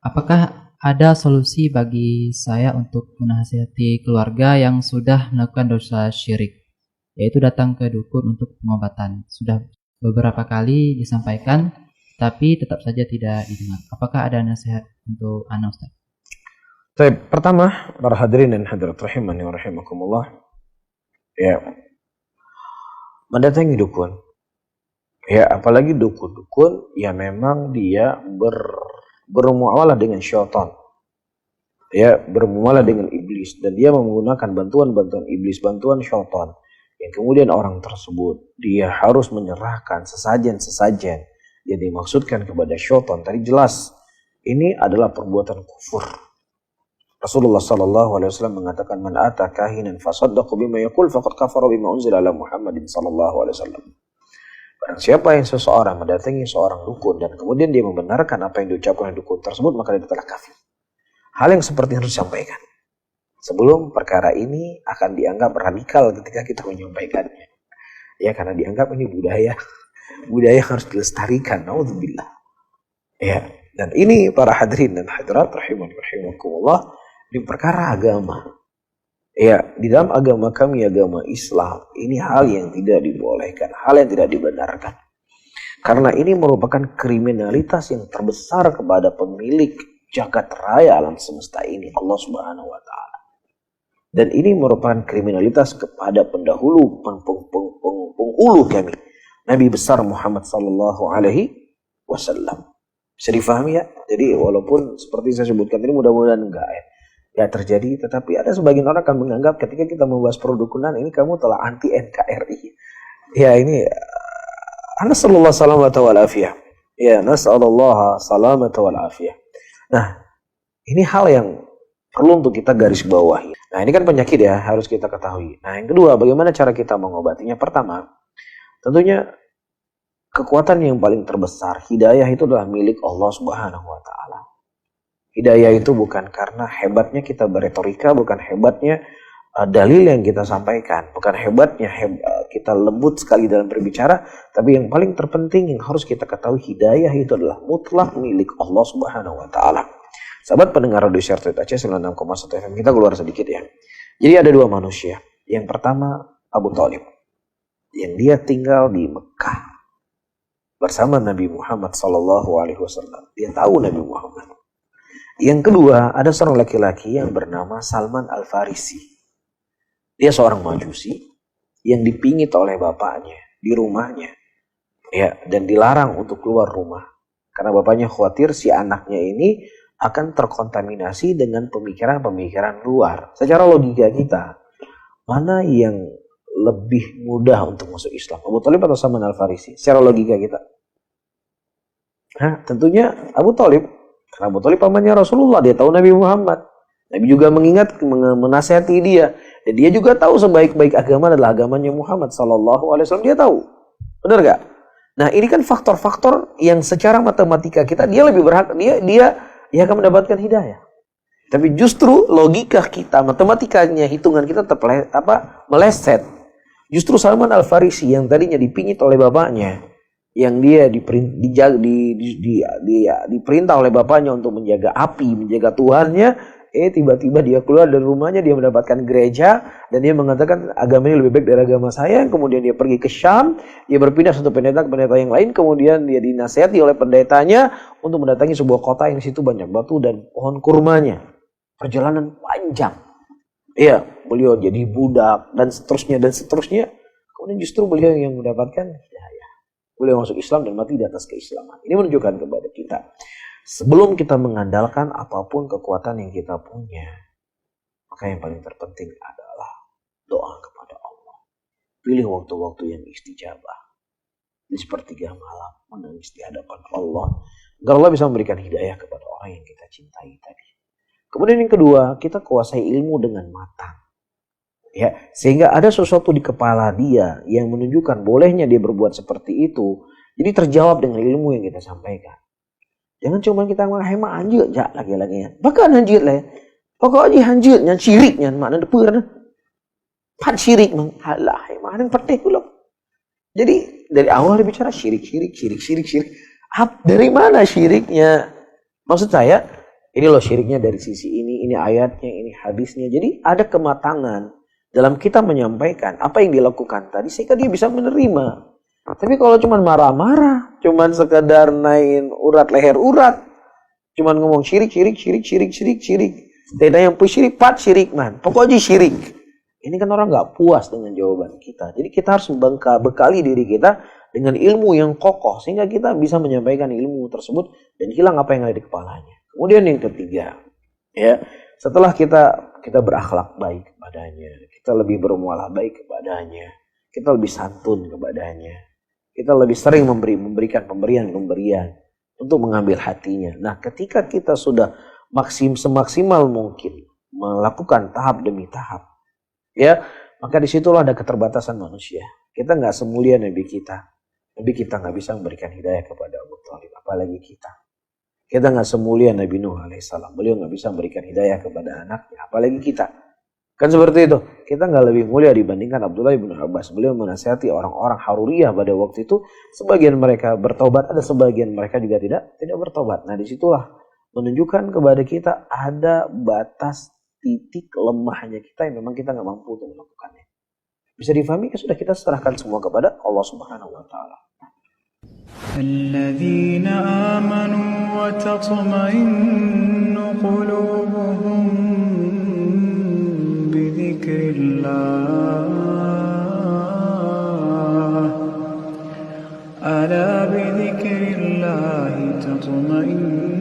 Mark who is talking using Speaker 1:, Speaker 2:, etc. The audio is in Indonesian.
Speaker 1: Apakah ada solusi bagi saya untuk menasihati keluarga yang sudah melakukan dosa syirik, yaitu datang ke dukun untuk pengobatan? Sudah beberapa kali disampaikan, tapi tetap saja tidak didengar. Apakah ada nasihat untuk Ana, Ustaz?
Speaker 2: Baik, pertama, para hadirin dan hadirat rahimani wa rahimakumullah, ya, mendatangi dukun. Ya, apalagi dukun-dukun ya memang dia bermuamalah dengan syaitan. Ya, bermuamalah dengan iblis dan dia menggunakan bantuan-bantuan iblis, bantuan syaitan. Yang kemudian orang tersebut dia harus menyerahkan sesajen-sesajen yang dimaksudkan kepada syaitan. Tadi jelas ini adalah perbuatan kufur. Rasulullah sallallahu alaihi wasallam mengatakan, "Man ata kahinan fasaddaqa bima yaqul faqad kafara bima unzila ala Muhammadin sallallahu alaihi wasallam." Barang siapa yang seseorang mendatangi seorang dukun dan kemudian dia membenarkan apa yang diucapkan oleh dukun tersebut, maka dia telah kafir. Hal yang seperti harus disampaikan sebelum perkara ini akan dianggap radikal ketika kita menyampaikannya. Ya, karena dianggap ini budaya harus dilestarikan. Nauzubillah. Ya, dan ini para hadirin dan hadirat rahimakumullah, di perkara agama. Ya, di dalam agama kami, agama Islam, ini hal yang tidak dibolehkan, hal yang tidak dibenarkan. Karena ini merupakan kriminalitas yang terbesar kepada pemilik jagat raya alam semesta ini, Allah Subhanahu wa taala. Dan ini merupakan kriminalitas kepada pendahulu, penghulu kami, Nabi besar Muhammad sallallahu alaihi wasallam. Bisa difahami ya? Jadi walaupun seperti saya sebutkan ini mudah-mudahan enggak ya terjadi, tetapi ada sebagian orang akan menganggap ketika kita membahas perdukunan ini kamu telah anti NKRI. Ya, ini nasallallahu salamata wal afiyah. Ya, nasallallahu salamata wal afiyah. Nah, ini hal yang perlu untuk kita garis bawahi. Nah, ini kan penyakit ya, harus kita ketahui. Nah, yang kedua, bagaimana cara kita mengobatinya? Pertama, tentunya kekuatan yang paling terbesar, hidayah itu adalah milik Allah Subhanahu wa taala. Hidayah itu bukan karena hebatnya kita beretorika, bukan hebatnya dalil yang kita sampaikan, bukan hebatnya kita lembut sekali dalam berbicara, tapi yang paling terpenting yang harus kita ketahui, hidayah itu adalah mutlak milik Allah Subhanahu wa taala. Sahabat pendengar Radio Syarif Aceh 96,1 FM, kita keluar sedikit ya. Jadi ada dua manusia. Yang pertama Abu Thalib, yang dia tinggal di Mekah bersama Nabi Muhammad sallallahu alaihi wasallam. Dia tahu Nabi Muhammad. Yang kedua, ada seorang laki-laki yang bernama Salman Al-Farisi. Dia seorang majusi yang dipingit oleh bapaknya di rumahnya. Ya, dan dilarang untuk keluar rumah. Karena bapaknya khawatir si anaknya ini akan terkontaminasi dengan pemikiran-pemikiran luar. Secara logika kita, mana yang lebih mudah untuk masuk Islam? Abu Thalib atau Salman Al-Farisi? Secara logika kita. Nah, tentunya Abu Thalib. Karena Abu Thalib pamannya Rasulullah, dia tahu Nabi Muhammad. Nabi juga menasihati dia. Dan dia juga tahu sebaik-baik agama adalah agamanya Muhammad sallallahu alaihi wasallam. Dia tahu. Benar gak? Nah, ini kan faktor-faktor yang secara matematika kita, dia lebih berhak, dia akan mendapatkan hidayah. Tapi justru logika kita, matematikanya, hitungan kita meleset. Justru Salman Al-Farisi yang tadinya dipingit oleh bapaknya, yang dia diperintah oleh bapaknya untuk menjaga api, menjaga Tuhannya, tiba-tiba dia keluar dari rumahnya, dia mendapatkan gereja, dan dia mengatakan agama ini lebih baik dari agama saya. Kemudian dia pergi ke Syam, dia berpindah satu pendeta ke pendeta yang lain, kemudian dia dinasihati oleh pendetanya untuk mendatangi sebuah kota yang di situ banyak batu dan pohon kurmanya. Perjalanan panjang. Iya, beliau jadi budak dan seterusnya dan seterusnya. Kemudian justru beliau yang mendapatkan beliau masuk Islam dan mati di atas keislaman. Ini menunjukkan kepada kita, sebelum kita mengandalkan apapun kekuatan yang kita punya, maka yang paling terpenting adalah doa kepada Allah. Pilih waktu-waktu yang istijabah. Di sepertiga malam, menangis di hadapan Allah, agar Allah bisa memberikan hidayah kepada orang yang kita cintai tadi. Kemudian yang kedua, kita kuasai ilmu dengan matang. Ya, sehingga ada sesuatu di kepala dia yang menunjukkan bolehnya dia berbuat seperti itu. Jadi terjawab dengan ilmu yang kita sampaikan. Jangan cuma kita hemat anjir jak lagi-lagi. Bahkan anjir lah. Pokoknya anjir yang syiriknya mana depan. Pan syirik mah. Halah, hemat yang petih pula. Jadi dari awal dia bicara syirik. Dari mana syiriknya? Maksud saya, Ini loh syiriknya dari sisi ini ayatnya, ini hadisnya. Jadi ada kematangan dalam kita menyampaikan apa yang dilakukan tadi sehingga dia bisa menerima. Tapi kalau cuma marah-marah, cuma sekedar naikin urat leher urat, cuma ngomong syirik. Tidak yang syirik, pat syirik man. Pokoknya syirik. Ini kan orang nggak puas dengan jawaban kita. Jadi kita harus bekali diri kita dengan ilmu yang kokoh sehingga kita bisa menyampaikan ilmu tersebut dan hilang apa yang ada di kepalanya. Kemudian yang ketiga, ya, setelah kita berakhlak baik kepadanya, kita lebih bermuamalah baik kepadanya, kita lebih santun kepadanya, kita lebih sering memberikan pemberian untuk mengambil hatinya. Nah, ketika kita sudah semaksimal mungkin melakukan tahap demi tahap, ya, maka disitulah ada keterbatasan manusia. Kita nggak semulia Nabi kita nggak bisa memberikan hidayah kepada Abu Thalib, apalagi kita. Kita nggak semulia Nabi Nuh alaihissalam. Beliau nggak bisa memberikan hidayah kepada anaknya. Apalagi kita. Kan seperti itu. Kita nggak lebih mulia dibandingkan Abdullah bin Abbas. Beliau menasihati orang-orang Haruriyah pada waktu itu. Sebagian mereka bertobat. Ada sebagian mereka juga tidak bertobat. Nah disitulah menunjukkan kepada kita ada batas titik lemahnya kita yang memang kita nggak mampu untuk melakukannya. Bisa difahami kan sudah kita serahkan semua kepada Allah Subhanahu wa Ta'ala.
Speaker 3: الذين آمنوا وتطمئن قلوبهم بذكر الله ألا بذكر الله تطمئن